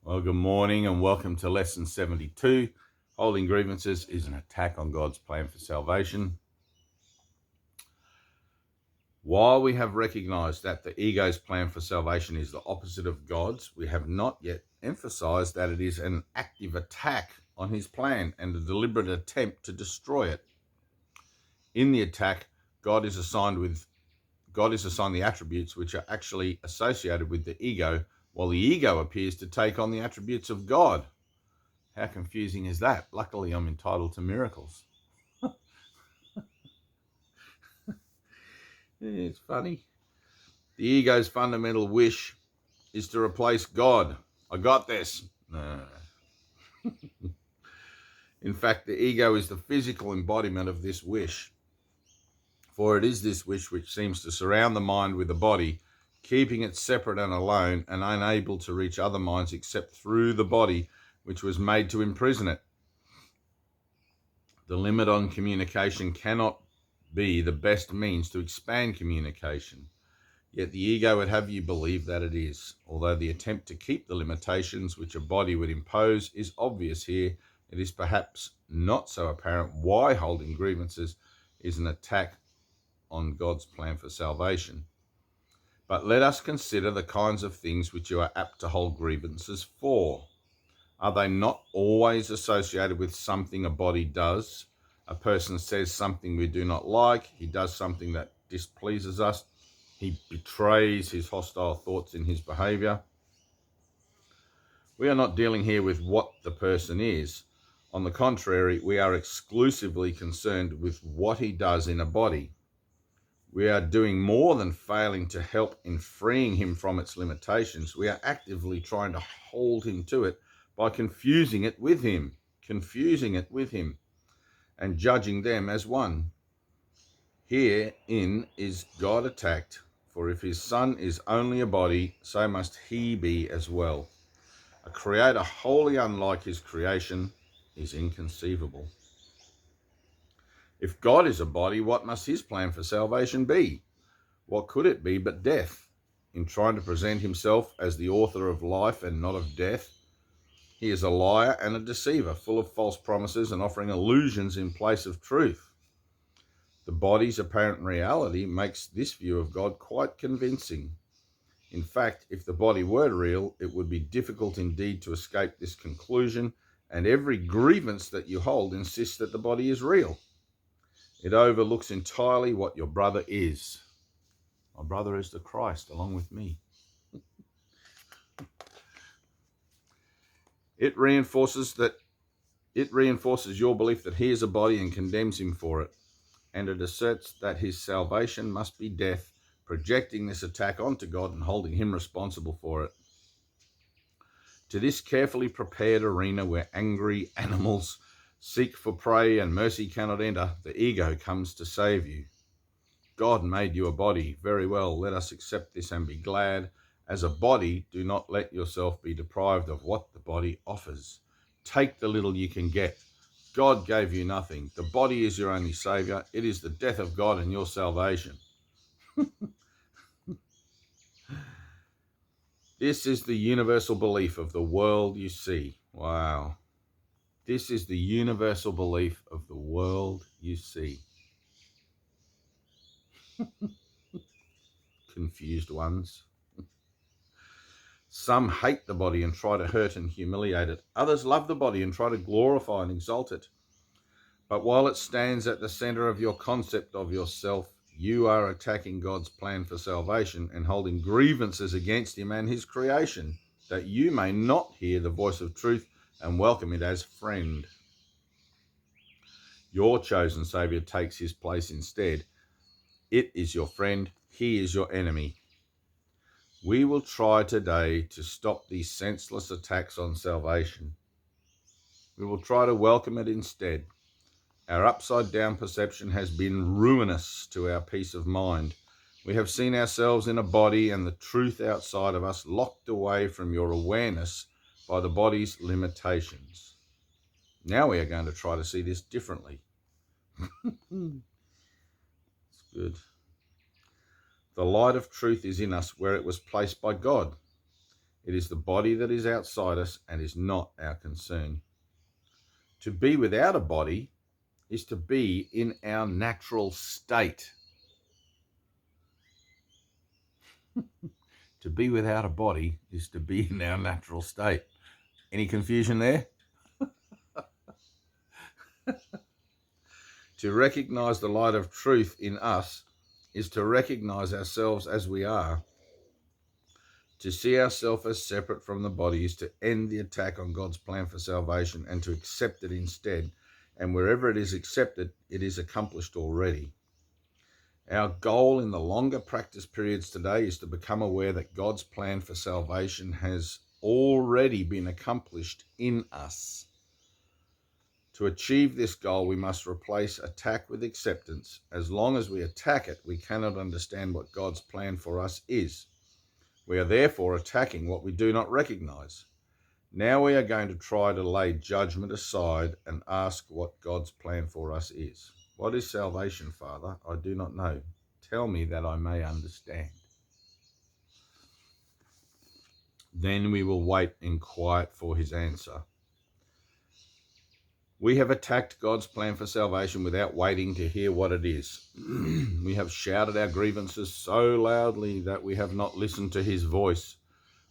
Well, good morning and welcome to lesson 72. Holding grievances is an attack on God's plan for salvation. While we have recognized that the ego's plan for salvation is the opposite of God's, we have not yet emphasized that it is an active attack on his plan and a deliberate attempt to destroy it. In the attack, God is assigned the attributes which are actually associated with the ego, while the ego appears to take on the attributes of God. How confusing is that? Luckily, I'm entitled to miracles. It's funny. The ego's fundamental wish is to replace God. I got this. No. In fact, the ego is the physical embodiment of this wish. For it is this wish which seems to surround the mind with the body, keeping it separate and alone and unable to reach other minds except through the body, which was made to imprison it. The limit on communication cannot be the best means to expand communication. Yet the ego would have you believe that it is. Although the attempt to keep the limitations which a body would impose is obvious here, it is perhaps not so apparent why holding grievances is an attack on God's plan for salvation. But let us consider the kinds of things which you are apt to hold grievances for. Are they not always associated with something a body does? A person says something we do not like, he does something that displeases us, he betrays his hostile thoughts in his behavior. We are not dealing here with what the person is. On the contrary, we are exclusively concerned with what he does in a body. We are doing more than failing to help in freeing him from its limitations. We are actively trying to hold him to it by confusing it with him, and judging them as one. Herein is God attacked, for if his Son is only a body, so must he be as well. A creator wholly unlike his creation is inconceivable. If God is a body, what must his plan for salvation be? What could it be but death? In trying to present himself as the author of life and not of death, he is a liar and a deceiver, full of false promises and offering illusions in place of truth. The body's apparent reality makes this view of God quite convincing. In fact, if the body were real, it would be difficult indeed to escape this conclusion, and every grievance that you hold insists that the body is real. It overlooks entirely what your brother is. My brother is the Christ along with me. It reinforces your belief that he is a body and condemns him for it, and it asserts that his salvation must be death, projecting this attack onto God and holding him responsible for it. To this carefully prepared arena where angry animals seek for prey and mercy cannot enter, the ego comes to save you. God made you a body. Very well, let us accept this and be glad. As a body, do not let yourself be deprived of what the body offers. Take the little you can get. God gave you nothing. The body is your only savior. It is the death of God and your salvation. This is the universal belief of the world you see. Wow. This is the universal belief of the world you see. Confused ones. Some hate the body and try to hurt and humiliate it. Others love the body and try to glorify and exalt it. But while it stands at the center of your concept of yourself, you are attacking God's plan for salvation and holding grievances against him and his creation, that you may not hear the voice of truth and welcome it as friend. Your chosen Savior takes his place instead. It is your friend. He is your enemy. We will try today to stop these senseless attacks on salvation. We will try to welcome it instead. Our upside-down perception has been ruinous to our peace of mind. We have seen ourselves in a body and the truth outside of us locked away from your awareness by the body's limitations. Now we are going to try to see this differently. It's good. The light of truth is in us where it was placed by God. It is the body that is outside us and is not our concern. To be without a body is to be in our natural state. To be without a body is to be in our natural state. Any confusion there? To recognize the light of truth in us is to recognize ourselves as we are. To see ourselves as separate from the body is to end the attack on God's plan for salvation and to accept it instead. And wherever it is accepted, it is accomplished already. Our goal in the longer practice periods today is to become aware that God's plan for salvation has already been accomplished in us. To achieve this goal, we must replace attack with acceptance. As long as we attack it, we cannot understand what God's plan for us is. We are therefore attacking what we do not recognize. Now we are going to try to lay judgment aside and ask what God's plan for us is. What is salvation, Father? I do not know. Tell me that I may understand. Then we will wait in quiet for his answer. We have attacked God's plan for salvation without waiting to hear what it is. We have shouted our grievances so loudly that we have not listened to his voice.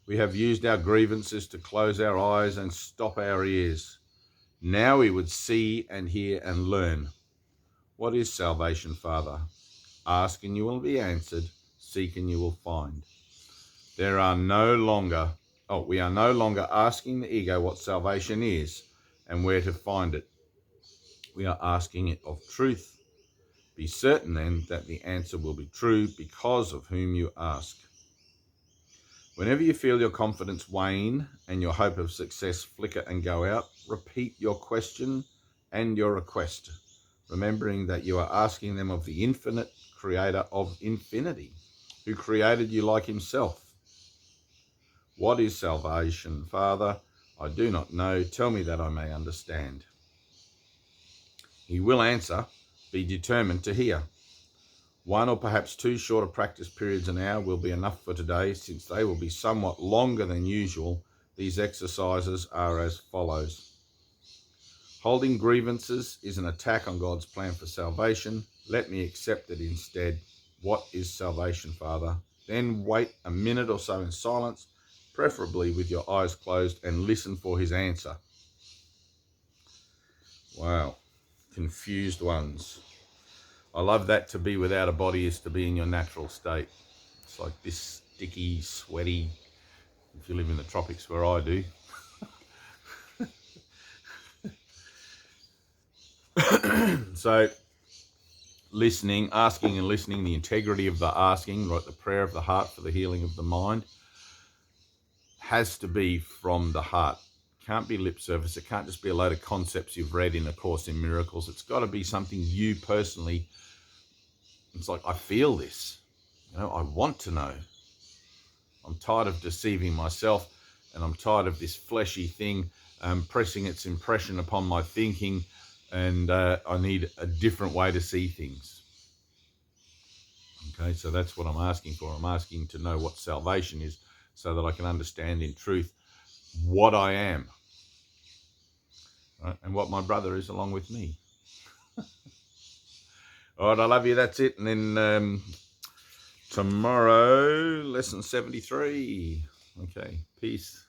We have used our grievances to close our eyes and stop our ears. Now we would see and hear and learn. What is salvation, Father? Ask and you will be answered. Seek and you will find. We are no longer asking the ego what salvation is and where to find it. We are asking it of truth. Be certain then that the answer will be true because of whom you ask. Whenever you feel your confidence wane and your hope of success flicker and go out, repeat your question and your request, remembering that you are asking them of the infinite creator of infinity, who created you like himself. What is salvation, Father? I do not know. Tell me that I may understand. He will answer. Be determined to hear. 1 or perhaps 2 shorter practice periods an hour will be enough for today. Since they will be somewhat longer than usual, these exercises are as follows. Holding grievances is an attack on God's plan for salvation. Let me accept it instead. What is salvation, Father? Then wait a minute or so in silence, preferably with your eyes closed, and listen for his answer. Wow. Confused ones. I love that. To be without a body is to be in your natural state. It's like this sticky, sweaty, if you live in the tropics where I do. So listening, asking and listening, the integrity of the asking, right, the prayer of the heart for the healing of the mind, has to be from the heart. Can't be lip service. It can't just be a load of concepts you've read in A Course in Miracles. It's got to be something you personally, it's like, I feel this, I want to know. I'm tired of deceiving myself, and I'm tired of this fleshy thing pressing its impression upon my thinking, and I need a different way to see things. Okay, so that's what I'm asking for. I'm asking to know what salvation is so that I can understand in truth what I am, right, and what my brother is along with me. All right, I love you. That's it. And then tomorrow, lesson 73. Okay, peace.